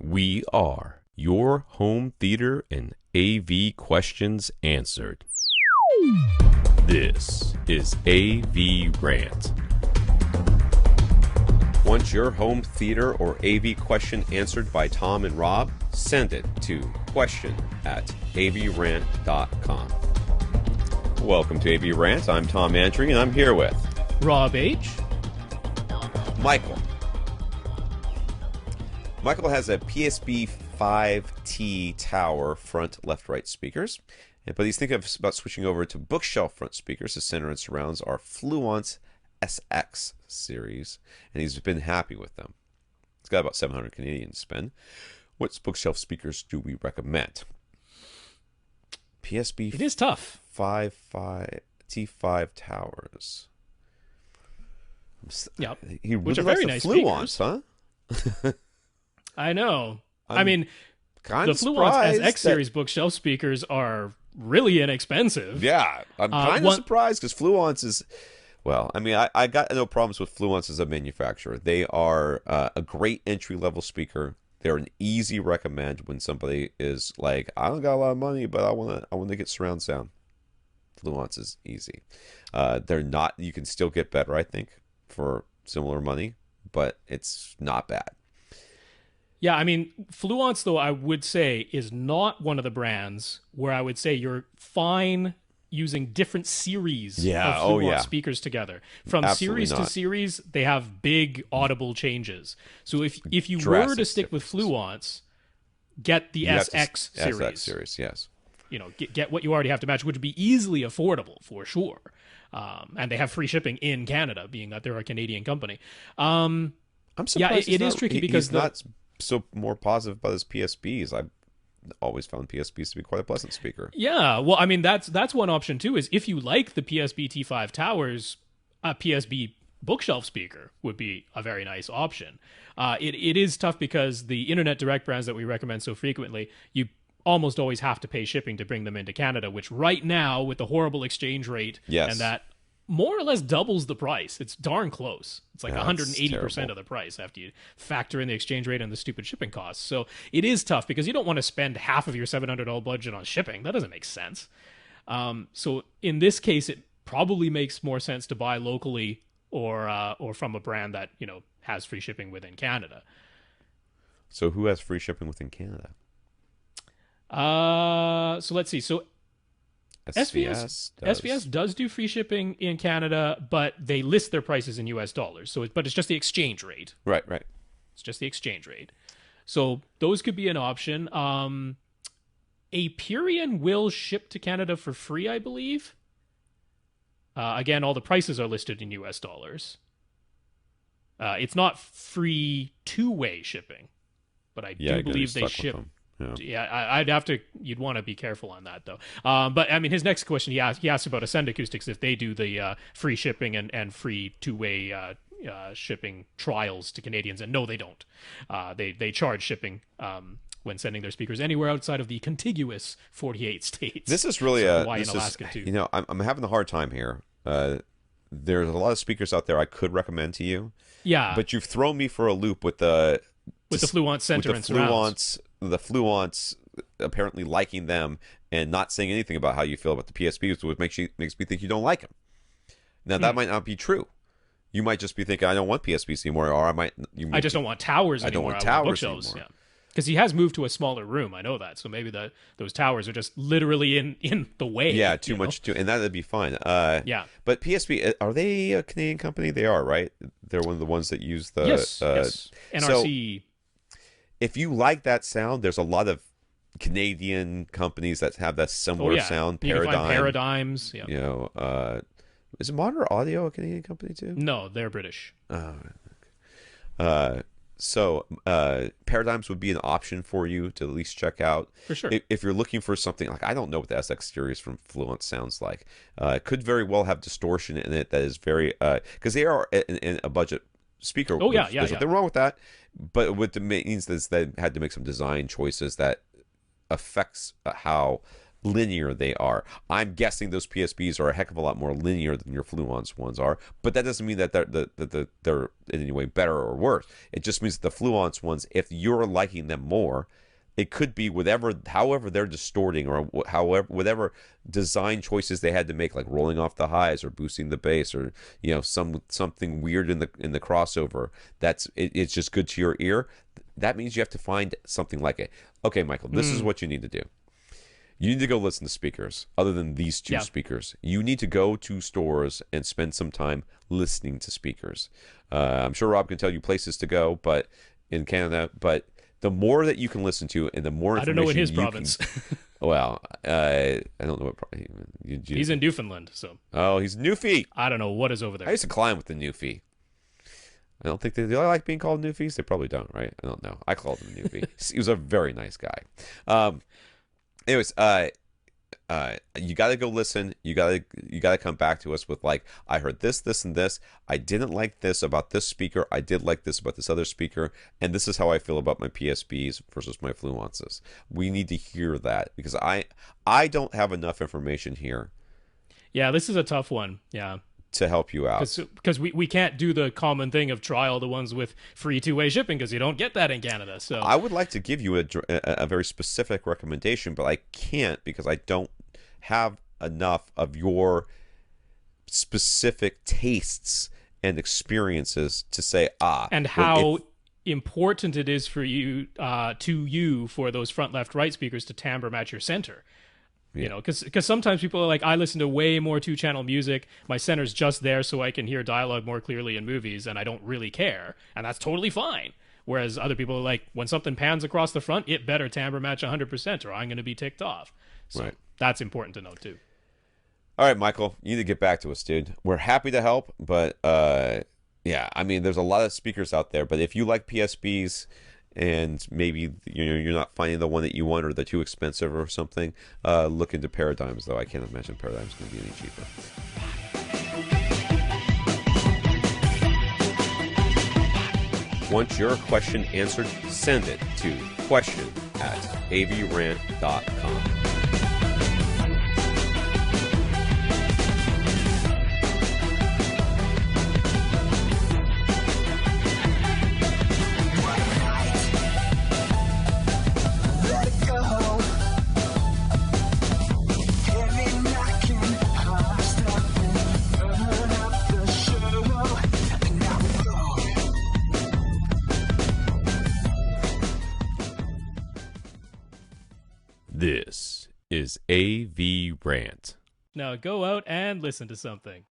We are your home theater and AV questions answered. This is AVRant. Want your home theater or AV question answered by Tom and Rob? Send it to question@avrant.com. Welcome to AVRant. I'm Tom Andry, and I'm here with Rob H. Michael. Michael has a PSB 5T tower front left-right speakers, but he's thinking about switching over to bookshelf front speakers. His center and surrounds are Fluence SX series, and he's been happy with them. He's got about 700 Canadian to spend. What bookshelf speakers do we recommend? PSB. It is tough. T5 towers. Yep. He Which really are very likes the nice Fluence, huh? I know. I'm the Fluence surprised SX series bookshelf speakers are really inexpensive. Yeah, I'm kind of surprised because Fluence is, well, I mean, I got no problems with Fluence as a manufacturer. They are a great entry-level speaker. They're an easy recommend when somebody is like, I don't got a lot of money, but I want to get surround sound. Fluence is easy. They're not, you can still get better, I think, for similar money, but it's not bad. Yeah, I mean, Fluence, though, I would say, is not one of the brands where I would say you're fine using different series of Fluence speakers together. From Absolutely series not. to series, they have big audible changes. So if you Drastic were to stick with Fluence, get the SX series. SX series, yes. You know, get what you already have to match, which would be easily affordable for sure. And they have free shipping in Canada, being that they're a Canadian company. I'm surprised it is tricky because he's not so more positive about his PSBs. I've always found PSBs to be quite a pleasant speaker. Yeah, well, I mean, that's one option too, is if you like the PSB T5 towers, a PSB bookshelf speaker would be a very nice option. It is tough because the Internet Direct brands that we recommend so frequently, you almost always have to pay shipping to bring them into Canada, which right now, with the horrible exchange rate, and that more or less doubles the price. It's darn close. It's like 180% of the price after you factor in the exchange rate and the stupid shipping costs. So it is tough because you don't want to spend half of your $700 budget on shipping. That doesn't make sense. So in this case, it probably makes more sense to buy locally or from a brand that, you know, has free shipping within Canada. So who has free shipping within Canada? So let's see. So SVS does do free shipping in Canada, but they list their prices in US dollars. So, but it's just the exchange rate. Right. It's just the exchange rate. So those could be an option. Aperion will ship to Canada for free, I believe. Again, all the prices are listed in US dollars. It's not free two-way shipping, but I do believe they ship. Yeah, you'd want to be careful on that, though. But, I mean, his next question, he asked about Ascend Acoustics, if they do the free shipping and free two-way shipping trials to Canadians, and no, they don't. They charge shipping when sending their speakers anywhere outside of the contiguous 48 states. This is really Hawaii and Alaska, too. You know, I'm having a hard time here. There's a lot of speakers out there I could recommend to you. Yeah. But you've thrown me for a loop with the Fluence center and surrounds. The Fluence apparently liking them and not saying anything about how you feel about the PSBs, which makes me think you don't like them. Now that might not be true. You might just be thinking I don't want PSBs anymore, or I just don't want towers anymore. I don't want towers anymore. Yeah. Because he has moved to a smaller room, I know that. So maybe those towers are just literally in the way. Yeah, too much, and that'd be fine. Yeah. But PSB, are they a Canadian company? They are, right? They're one of the ones that use the yes. NRC. So, if you like that sound, there's a lot of Canadian companies that have that similar sound. Paradigm. You can find Paradigms. Yeah. You know, is Modern Audio a Canadian company too? No, they're British. Oh, okay. So Paradigms would be an option for you to at least check out. For sure. If you're looking for something, like, I don't know what the SX series from Fluence sounds like. It could very well have distortion in it that is very... because they are in a budget speaker. Oh, yeah. There's nothing wrong with that. But what it means is they had to make some design choices that affects how linear they are. I'm guessing those PSBs are a heck of a lot more linear than your Fluence ones are, but that doesn't mean that they're in any way better or worse. It just means that the Fluence ones, if you're liking them more, it could be however they're distorting, or whatever design choices they had to make, like rolling off the highs or boosting the bass, or something weird in the crossover. It's just good to your ear. That means you have to find something like it. Okay, Michael, this is what you need to do. You need to go listen to speakers other than these two speakers. You need to go to stores and spend some time listening to speakers. I'm sure Rob can tell you places to go, but in Canada, but the more that you can listen to, and the more information I don't know what his province. Well, I don't know what. He's in Newfoundland, so. Oh, he's Newfie. I don't know what is over there. I used to climb with the Newfie. I don't think do they like being called Newfies? They probably don't, right? I don't know. I called him Newfie. He was a very nice guy. Anyways, you got to go listen. You got to come back to us with, like, I heard this, this, and this. I didn't like this about this speaker. I did like this about this other speaker. And this is how I feel about my PSBs versus my Fluences. We need to hear that, because I don't have enough information here. Yeah, this is a tough one. Yeah. To help you out. Because we can't do the common thing of try all the ones with free two-way shipping, because you don't get that in Canada. So I would like to give you a very specific recommendation, but I can't, because I don't have enough of your specific tastes and experiences to say, and how important it is for you for those front, left, right speakers to timbre match your center. You know, because sometimes people are like, I listen to way more 2-channel music. My center's just there so I can hear dialogue more clearly in movies, and I don't really care. And that's totally fine. Whereas other people are like, when something pans across the front, it better timbre match 100%, or I'm going to be ticked off. So that's important to know, too. All right, Michael, you need to get back to us, dude. We're happy to help, but yeah, I mean, there's a lot of speakers out there. But if you like PSBs, and maybe you're not finding the one that you want, or they're too expensive or something, look into Paradigms, though. I can't imagine Paradigms going to be any cheaper. Want your question answered? Send it to question@avrant.com. This is AVRant. Now go out and listen to something.